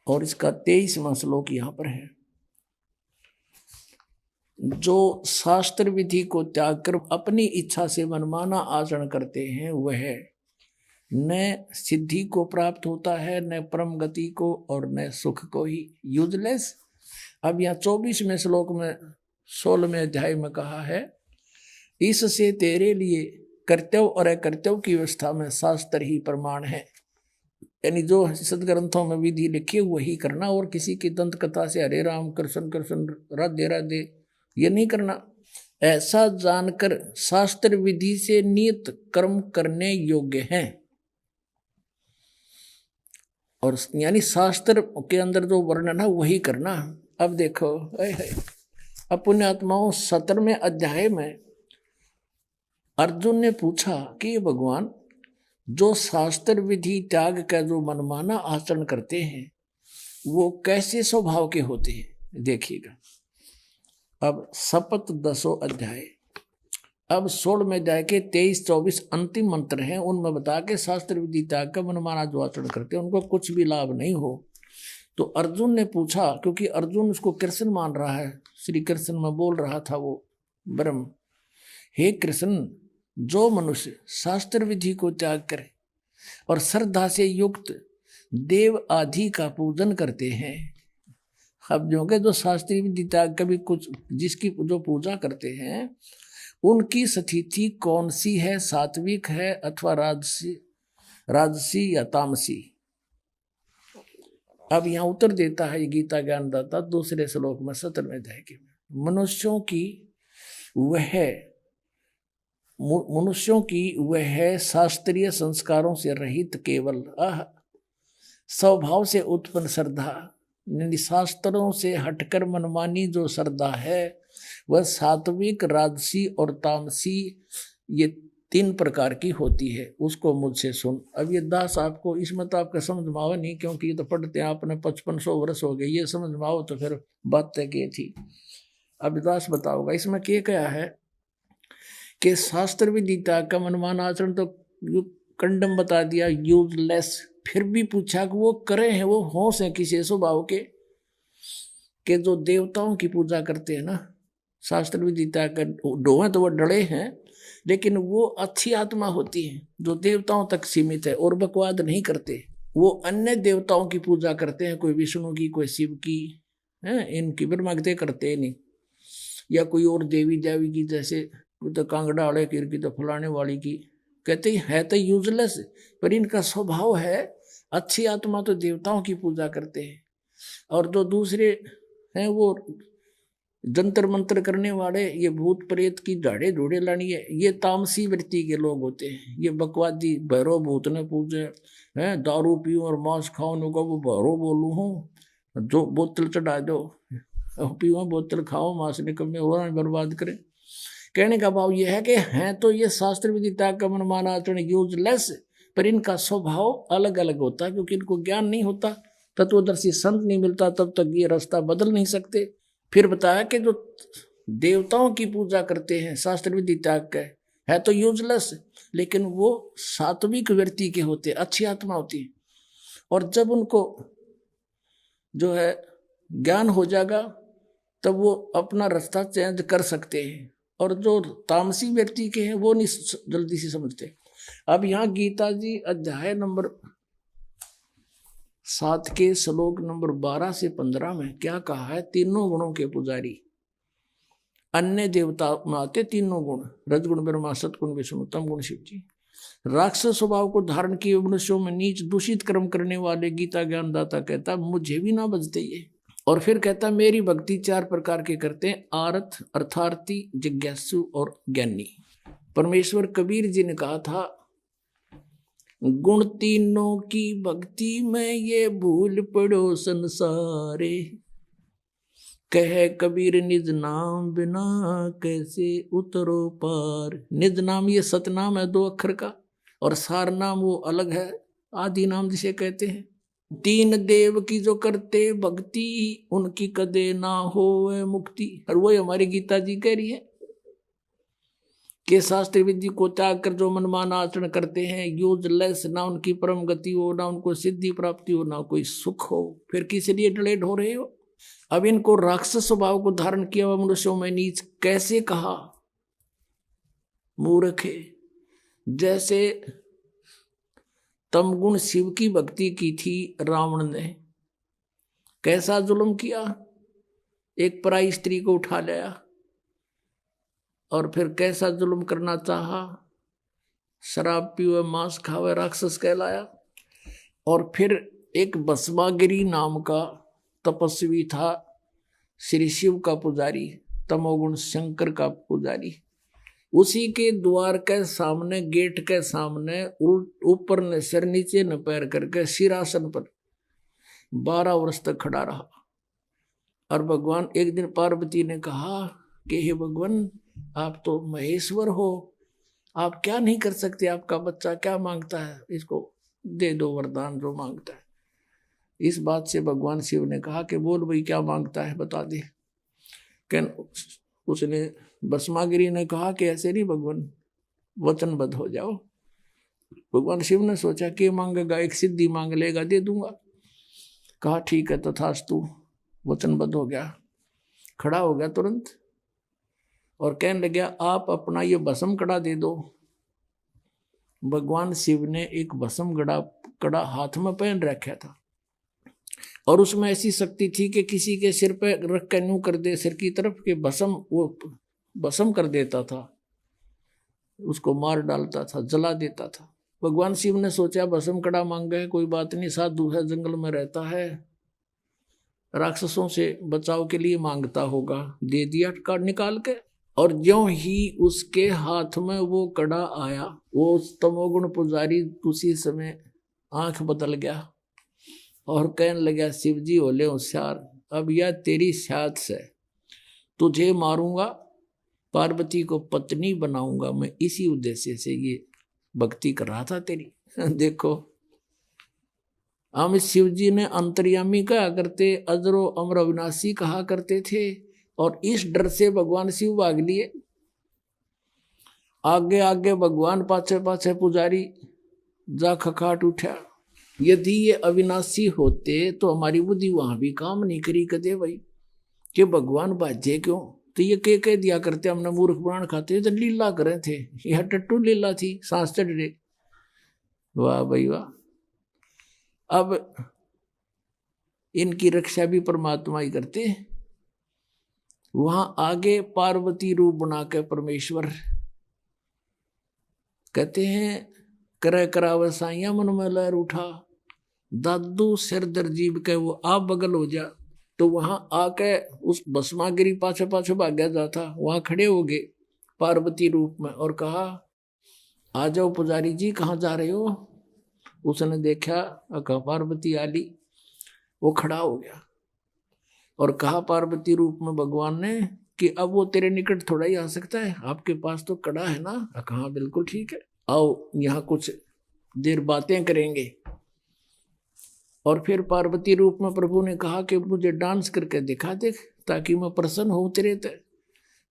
और इसका 23वां श्लोक यहाँ पर है। जो शास्त्र विधि को त्याग कर अपनी इच्छा से मनमाना आचरण करते हैं वह न सिद्धि को प्राप्त होता है, न परम गति को और न सुख को ही, यूजलेस। अब यहाँ 24वें श्लोक में 16वें अध्याय में कहा है, इससे तेरे लिए कर्तव्य और अकर्तव्य की व्यवस्था में शास्त्र ही प्रमाण है। यानी जो सदग्रंथों में विधि लिखी वही करना, और किसी की दंत कथा से हरे राम कृष्ण कृष्ण राधे राधे ये नहीं करना। ऐसा जानकर शास्त्र विधि से नियत कर्म करने योग्य हैं, और यानी शास्त्र के अंदर जो वर्णन है वही करना। अब देखो अपने आत्माओं 17वें अध्याय में अर्जुन ने पूछा कि भगवान जो शास्त्र विधि त्याग का जो मनमाना आचरण करते हैं वो कैसे स्वभाव के होते हैं। देखिएगा अब शपथ 10वां अध्याय अब 16 में जाके 23-24 अंतिम मंत्र हैं, उनमें बता के शास्त्र विधि त्याग का मनमाना जो आचरण करते हैं उनको कुछ भी लाभ नहीं हो। तो अर्जुन ने पूछा, क्योंकि अर्जुन उसको कृष्ण मान रहा है, श्री कृष्ण में बोल रहा था वो ब्रह्म, हे कृष्ण, जो मनुष्य शास्त्र विधि को त्याग करे और श्रद्धा से युक्त देव आदि का पूजन करते हैं। अब जो के जो शास्त्रीय विधि त्याग कभी कुछ जिसकी जो पूजा करते हैं उनकी स्थिति कौन सी है, सात्विक है अथवा राजसी या तामसी। अब यहां उत्तर देता है गीता ज्ञानदाता दूसरे श्लोक में 17वें अध्याय के, मनुष्यों की वह शास्त्रीय संस्कारों से रहित केवल स्वभाव से उत्पन्न श्रद्धा, शास्त्रों से हटकर मनमानी जो श्रद्धा है वह सात्विक, राजसी और तामसी, ये 3 प्रकार की होती है। उसको मुझसे सुन। अब ये दास आपको इसमें तो आपका समझ में आवा नहीं, क्योंकि ये तो पढ़ते हैं आपने 5500 वर्ष हो गए, ये समझ में आओ तो फिर बात तय की थी। अब दास बताओगा इसमें क्या है कि शास्त्र विधि त्याग का मनमाना आचरण तो कंडम बता दिया, यूजलेस। फिर भी पूछा कि वो करे हैं, वो होश है किसी स्वभाव के जो देवताओं की पूजा करते हैं ना, शास्त्र विधि त्याग कर डोहे तो वो डरे हैं, लेकिन वो अच्छी आत्मा होती है जो देवताओं तक सीमित है और बकवाद नहीं करते। वो अन्य देवताओं की पूजा करते हैं, कोई विष्णु की, कोई शिव की, है इनकी ब्रह्मगते करते नहीं, या कोई और देवी देवी की, जैसे तो कांगड़ा वाले की तो फलाने वाली की, कहते है तो यूजलेस, पर इनका स्वभाव है अच्छी आत्मा तो देवताओं की पूजा करते हैं। और जो दूसरे हैं वो जंतर मंत्र करने वाले, ये भूत प्रेत की झाड़े ढूढ़े लानी है, ये तामसी वृत्ति के लोग होते हैं। ये बकवादी भैरव भूत ने पूजे हैं, दारू पीऊं और मांस खाओ को वो भैरव बोलू हूँ, जो बोतल चढ़ा दो, पीओ बोतल खाओ, मांस निकम्मे और बर्बाद करें। कहने का भाव यह है कि हैं तो ये शास्त्र विधि त्याग का मनमाना आचरण यूजलेस, पर इनका स्वभाव अलग अलग होता है, क्योंकि इनको ज्ञान नहीं होता, तत्वदर्शी संत नहीं मिलता, तब तक ये रास्ता बदल नहीं सकते। फिर बताया कि जो देवताओं की पूजा करते हैं शास्त्र विधि त्याग के, है तो यूजलेस, लेकिन वो सात्विक व्यक्ति के होते, अच्छी आत्मा होती है। और जब उनको जो है ज्ञान हो जाएगा तब वो अपना रास्ता चेंज कर सकते हैं, और जो तामसी व्यक्ति के हैं वो नहीं जल्दी से समझते। अब यहाँ गीता जी अध्याय नंबर 7 के श्लोक नंबर 12 से 15 में क्या कहा है, तीनों गुणों के पुजारी, अन्य देवता में आते तीनों गुण, रजगुण ब्रह्मा, सतगुण विष्णु, तम गुण शिव जी। राक्षस स्वभाव को धारण किए मनुष्यों में नीच दूषित कर्म करने वाले गीता ज्ञानदाता कहता मुझे भी ना बजते ये। और फिर कहता मेरी भक्ति 4 प्रकार के करते हैं, आरथ, अर्थार्थी, जिज्ञासु और ज्ञानी। परमेश्वर कबीर जी ने कहा था, गुण तीनों की भक्ति में ये भूल पड़ो संसारे, कह कबीर निज नाम बिना कैसे उतरो पार। निज नाम ये सतनाम है 2 अक्षर का, और सार नाम वो अलग है, आदि नाम जिसे कहते हैं। 3 देव की जो करते भक्ति, उनकी कदे ना हो मुक्ति। और वही हमारी गीता जी कह रही है कि शास्त्र विधि को त्याग कर जो मनमाना आचरण करते हैं यूजलेस, ना उनकी परम गति हो, ना उनको सिद्धि प्राप्ति हो, ना कोई सुख हो, फिर किस लिए डलेड हो रहे हो। अब इनको राक्षस स्वभाव को धारण किया हुआ मनुष्यों में नीच कैसे कहा, मूर्ख है। जैसे तमगुण शिव की भक्ति की थी रावण ने, कैसा जुल्म किया, एक पराई स्त्री को उठा लिया और फिर कैसा जुल्म करना चाहा, शराब पीवे, मांस खावे, राक्षस कहलाया। और फिर एक भस्मागिरी नाम का तपस्वी था, श्री शिव का पुजारी, तमोगुण शंकर का पुजारी, उसी के द्वार के सामने, गेट के सामने ऊपर ने सिर नीचे न पैर करके सिरासन पर 12 वर्ष तक खड़ा रहा। और भगवान, एक दिन पार्वती ने कहा कि हे भगवान, आप तो महेश्वर हो, आप क्या नहीं कर सकते, आपका बच्चा क्या मांगता है, इसको दे दो वरदान जो मांगता है। इस बात से भगवान शिव ने कहा कि बोल भाई क्या मांगता है, बता दे। उसने भस्मागिरी ने कहा कि ऐसे नहीं भगवान, वचनबद्ध हो जाओ। भगवान शिव ने सोचा कि मांगेगा, एक सिद्धि मांग लेगा, दे दूंगा। कहा ठीक है तथास्तु, वचनबद्ध हो गया, खड़ा हो गया तुरंत और कहने लगा आप अपना ये भस्म कड़ा दे दो। भगवान शिव ने एक भस्म कड़ा हाथ में पहन रखा था और उसमें ऐसी शक्ति थी कि किसी के सिर पे रख के यूं कर दे सिर की तरफ के भस्म कर देता था, उसको मार डालता था, जला देता था। भगवान शिव ने सोचा भस्म कड़ा मांगा है, कोई बात नहीं, साधु है, जंगल में रहता है, राक्षसों से बचाव के लिए मांगता होगा। दे दिया कार्ड निकाल के, और ज्यों ही उसके हाथ में वो कड़ा आया, वो तमोगुण पुजारी उसी समय आंख बदल गया और कहने लगा शिव जी होले होशियार, अब यह तेरी साथ से तुझे मारूंगा, पार्वती को पत्नी बनाऊंगा मैं, इसी उद्देश्य से ये भक्ति कर रहा था तेरी। देखो हम शिव जी ने अंतर्यामी कहा करते, अजरो अमर अविनाशी कहा करते थे, और इस डर से भगवान शिव भाग लिए। आगे आगे भगवान, पाछे पाछे पुजारी जा खखाट उठा। यदि ये अविनाशी होते तो हमारी बुद्धि वहां भी काम नहीं करी कदे भाई, कि भगवान बाजे क्यों। तो ये कह दिया करते हमने मूर्ख प्राण खाते, तो लीला करे थे, यह टट्टू लीला थी, सांस चढ़ रहे। वाह भाई वाह। अब इनकी रक्षा भी परमात्मा ही करते। वहां आगे पार्वती रूप बना के परमेश्वर कहते हैं, करे करावे साइया मन में लहर उठा, दादू सिर दर्जीब के वो आप बगल हो जा। तो वहां आके उस भस्मागिरी पाछे पाछे भाग्या जाता, वहां खड़े हो गए पार्वती रूप में और कहा आ जाओ पुजारी जी, कहाँ जा रहे हो। उसने देखा, कहा पार्वती आली। वो खड़ा हो गया और कहा पार्वती रूप में भगवान ने कि अब वो तेरे निकट थोड़ा ही आ सकता है, आपके पास तो कड़ा है ना। कहा बिल्कुल ठीक है, आओ यहाँ कुछ देर बातें करेंगे। और फिर पार्वती रूप में प्रभु ने कहा कि मुझे डांस करके दिखा दे ताकि मैं प्रसन्न हूँ तेरे ते।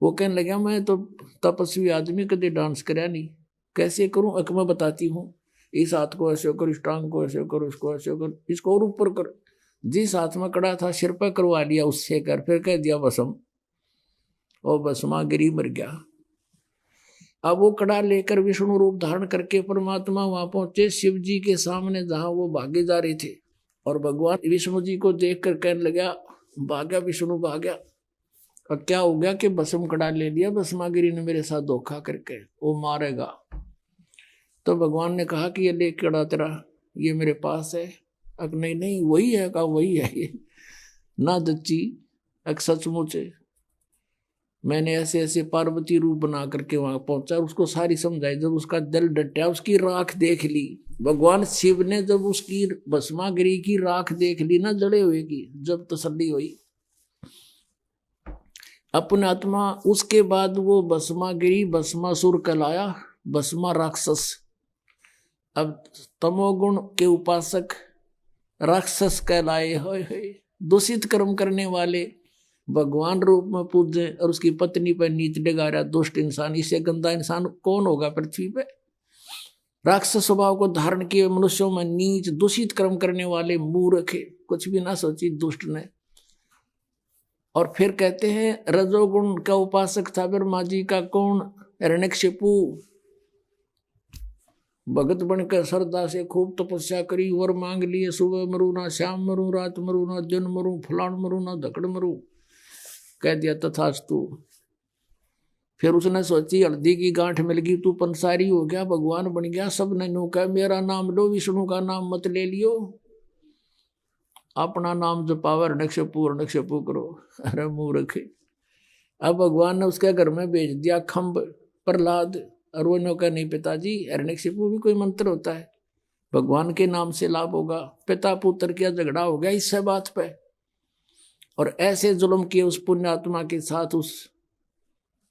वो कहने लगा मैं तो तपस्वी आदमी, कदे डांस कराया नहीं, कैसे करूं। अक मैं बताती हूँ, इस हाथ को ऐसे कर, इस टांग को ऐसे कर, इसको ऐसे कर, इसको और ऊपर कर। जिस हाथ में कड़ा था सिर पर करवा लिया उससे कर, फिर कह दिया भस्म, और भस्मागिरी मर गया। अब वो कड़ा लेकर विष्णु रूप धारण करके परमात्मा वहां पहुंचे शिव जी के सामने, जहां वो भागे जा रहे थे। और भगवान विष्णु जी को देख कर कहने लगा, भाग्या विष्णु भाग्या। और क्या हो गया कि भस्म कड़ा ले लिया, भस्मागिरी ने मेरे साथ धोखा करके, वो मारेगा। तो भगवान ने कहा कि ये ले कड़ा तेरा, ये मेरे पास है। अक नहीं नहीं वही है, कहा वही है ये ना दच्ची, अक सचमुच मैंने ऐसे ऐसे पार्वती रूप बना करके वहां पहुंचा, उसको सारी समझाई। जब उसका दिल डटा, उसकी राख देख ली, भगवान शिव ने जब उसकी भस्मागिरी की राख देख ली ना जड़े हुए की, जब तसल्ली हुई अपने आत्मा। उसके बाद वो भस्मागिरी भस्मासुर कहलाया, भस्मा राक्षस। अब तमोगुण के उपासक राक्षस कहलाए। होए दूषित कर्म करने वाले भगवान रूप में पूजे और उसकी पत्नी पर नीच डगा रहा दुष्ट इंसान। इससे गंदा इंसान कौन होगा पृथ्वी पे। राक्षस स्वभाव को धारण किए मनुष्यों में नीच दूषित कर्म करने वाले मूर्ख, कुछ भी ना सोची दुष्ट ने। और फिर कहते हैं रजोगुण का उपासक था ब्रह्मा जी का कौन, हिरण्यकशिपु। भगत बनकर श्रद्धा से खूब तपस्या करी, वर मांग लिए, सुबह मरू ना, शाम मरू, रात मरू ना, दिन मरू, फलान मरू ना, धकड़ मरू। कह दिया तथास्तु। फिर उसने सोची हल्दी की गांठ मिल गई, तू पंसारी हो गया, भगवान बन गया। सब ने नो कहा मेरा नाम लो, विष्णु का नाम मत ले लियो, अपना नाम जपाओ, नक्षपू करो। अरे मूर्ख। अब भगवान ने उसके घर में भेज दिया खम्ब प्रहलाद, और वो नो कहा नहीं पिताजी, हिरण्यकशिपु भी कोई मंत्र होता है, भगवान के नाम से लाभ होगा। पिता पुत्र का झगड़ा हो गया इससे बात पे, और ऐसे जुल्म किए उस पुण्यात्मा के साथ, उस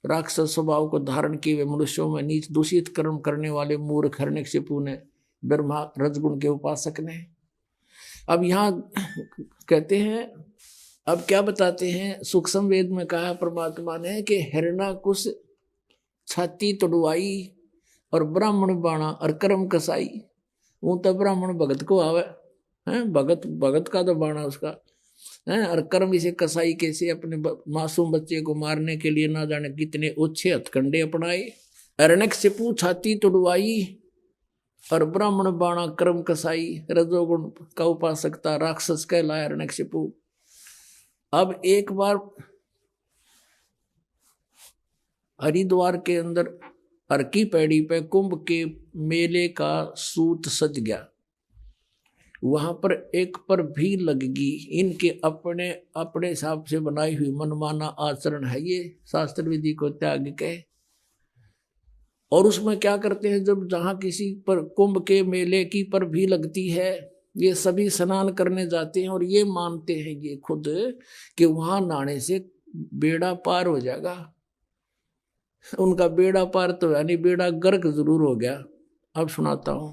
राक्षस स्वभाव को धारण किए हुए मनुष्यों में नीच दूषित कर्म करने वाले मूर्ख हिरण्यकशिपु ने, ब्रह्मा रजगुण के उपासक ने। अब यहाँ कहते हैं अब क्या बताते हैं, सूक्ष्म वेद में कहा परमात्मा ने कि हिरण्यकुश छाती तोड़वाई और ब्राह्मण बाणा और कर्म कसाई। वो तो ब्राह्मण भगत को आवे हैं, भगत का तो बाणा उसका है, और कर्म इसे कसाई कैसे अपने मासूम बच्चे को मारने के लिए ना जाने कितने ओछे हथकंडे अपनाए। हिरण्यकशिपु छाती तोड़वाई और ब्राह्मण बाणा कर्म कसाई। रजोगुण का उपासक था, राक्षस कहलाया हिरण्यकशिपु। अब एक बार हरिद्वार के अंदर हर की पैड़ी पे कुंभ के मेले का सूत सज गया। वहां पर एक पर भी लगगी। इनके अपने अपने हिसाब से बनाई हुई मनमाना आचरण है ये, शास्त्र विधि को त्याग के। और उसमें क्या करते हैं, जब जहां किसी पर कुंभ के मेले की पर भी लगती है, ये सभी स्नान करने जाते हैं और ये मानते हैं ये खुद कि वहां नहाने से बेड़ा पार हो जाएगा। उनका बेड़ा पार तो यानी बेड़ा गर्क जरूर हो गया। अब सुनाता हूं।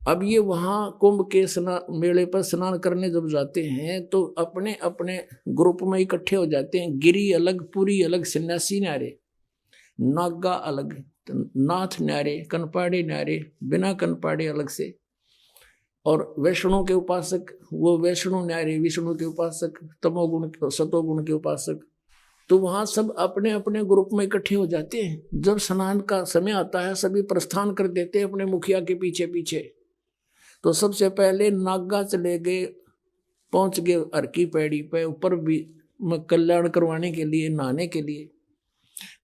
अब ये वहां कुंभ के मेले पर स्नान करने जब जाते हैं तो अपने अपने ग्रुप में इकट्ठे हो जाते हैं। गिरी अलग, पुरी अलग, सन्यासी न्यारे, नागा अलग, नाथ न्यारे, कनपाड़े न्यारे, बिना कनपाड़े अलग से, और वैष्णो के उपासक वो वैष्णो न्यारे, विष्णु के उपासक, तमोगुण सतोगुण के उपासक। तो वहां सब अपने अपने ग्रुप में इकट्ठे हो जाते हैं। जब स्नान का समय आता है सभी प्रस्थान कर देते हैं अपने मुखिया के पीछे पीछे। तो सबसे पहले नागा चले गए, पहुंच गए हर की पैड़ी पे ऊपर भी कल्याण करवाने के लिए, नहाने के लिए।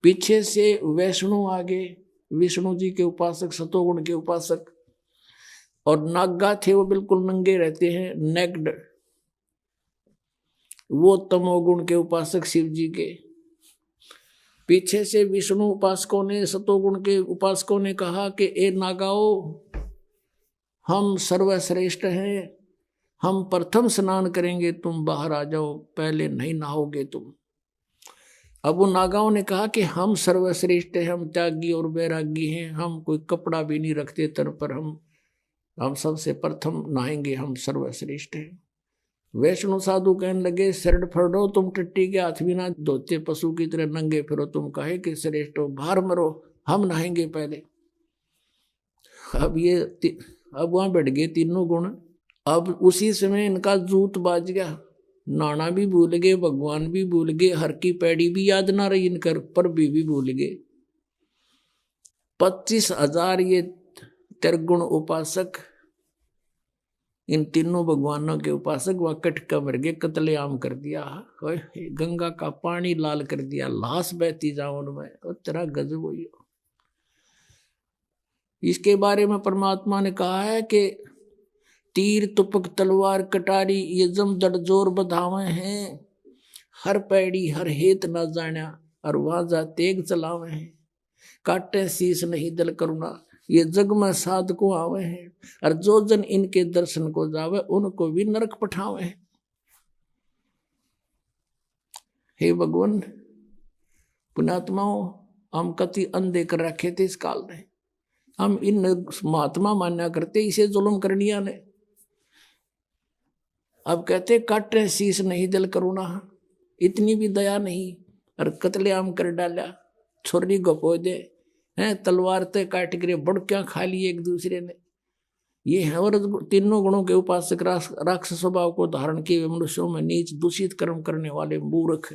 पीछे से वैष्णु आगे, विष्णु जी के उपासक, सतोगुण के उपासक, और नागा थे वो बिल्कुल नंगे रहते हैं, नेक्ड, वो तमोगुण के उपासक शिव जी के। पीछे से विष्णु उपासकों ने, सतोगुण के उपासकों ने कहा कि ए नागाओ, हम सर्वश्रेष्ठ हैं, हम प्रथम स्नान करेंगे, तुम बाहर आ जाओ, पहले नहीं नहाओगे तुम। अब वो नागाओं ने कहा कि हम सर्वश्रेष्ठ हैं, हम त्यागी और वैरागी हैं, हम कोई कपड़ा भी नहीं रखते तन पर, हम सबसे प्रथम नहाएंगे, हम सर्वश्रेष्ठ हैं। वैष्णु साधु कहने लगे, शरण फड़ो, तुम टट्टी के हाथ भी ना धोते, पशु की तरह नंगे फिरो, तुम कहे कि श्रेष्ठ हो, बाहर मरो, हम नहाएंगे पहले। अब वहां बैठ गए तीनों गुण। अब उसी समय इनका जूत बाज गया, नाना भी भूल गए, भगवान भी भूल गए, हर की पैड़ी भी याद ना रही इनकर, पर भी भूल गए। 25,000 ये त्रिगुण उपासक, इन तीनों भगवानों के उपासक वह कटका मर गए, कत्लेआम कर दिया, गंगा का पानी लाल कर दिया, लाश बहती जाओ उनमें, और तेरा गजब हुई। इसके बारे में परमात्मा ने कहा है कि तीर तुपक तलवार कटारी ये जम दड़ जोर बधावे हैं, हर पैड़ी हर हेत न जाना, और वहां जा तेग चलावे हैं, काटे शीस नहीं दल करुणा, ये जग में साध को आवे हैं, और जो जन इनके दर्शन को जावे उनको भी नरक पठावे हैं। हे भगवान, पुण्यात्माओं, हम कति अंधे कर रखे थे इस काल में, हम इन महात्मा मान्या करते इसे जुल्म करनिया ने। अब कहते काटे शीस नहीं दिल करुणा, इतनी भी दया नहीं, और कत्लेआम कर डाला, छोरी गपो दे हैं, तलवार ते काट कर बड़कियां खा ली एक दूसरे ने। ये है और तीनों गुणों के उपासक, राक्षस स्वभाव को धारण किए मनुष्यों में नीच दूषित कर्म करने वाले मूर्ख।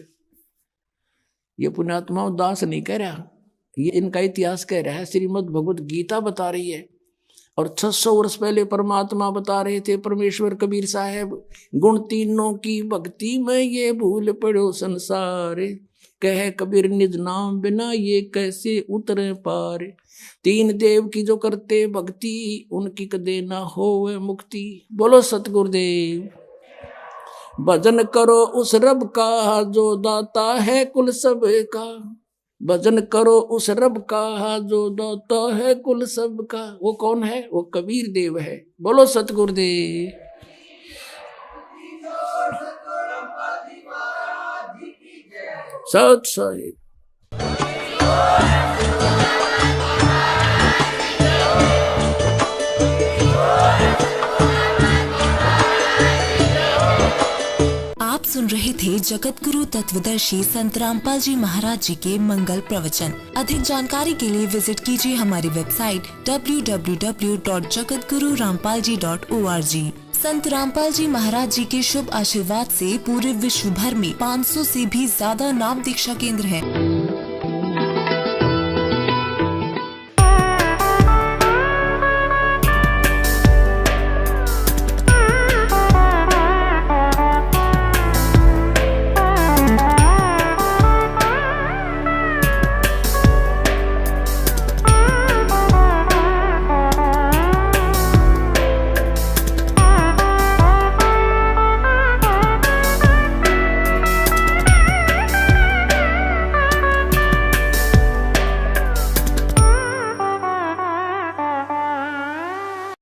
ये पुण्यात्माओं दास नहीं कह रहा, ये इनका इतिहास कह रहा है, श्रीमद् भगवत गीता बता रही है। और 600 वर्ष पहले परमात्मा बता रहे थे, परमेश्वर कबीर साहब, गुण तीनों की भक्ति में ये भूल पड़ो संसार, कहे कबीर निज नाम बिना ये कैसे उतरे पार, तीन देव की जो करते भक्ति उनकी कदे ना होवे मुक्ति। बोलो सतगुरुदेव। भजन करो उस रब का जो दाता है कुल सब का, भजन करो उस रब का जो दाता है कुल सब का। वो कौन है? वो कबीर देव है। बोलो सतगुरुदेव। सत साहिब। आप सुन रहे थे जगत गुरु तत्वदर्शी संत रामपाल जी महाराज जी के मंगल प्रवचन। अधिक जानकारी के लिए विजिट कीजिए हमारी वेबसाइट www.jagatgururampalji.org। संत रामपाल जी महाराज जी के शुभ आशीर्वाद से पूरे विश्व भर में 500 से भी ज्यादा नाम दीक्षा केंद्र हैं।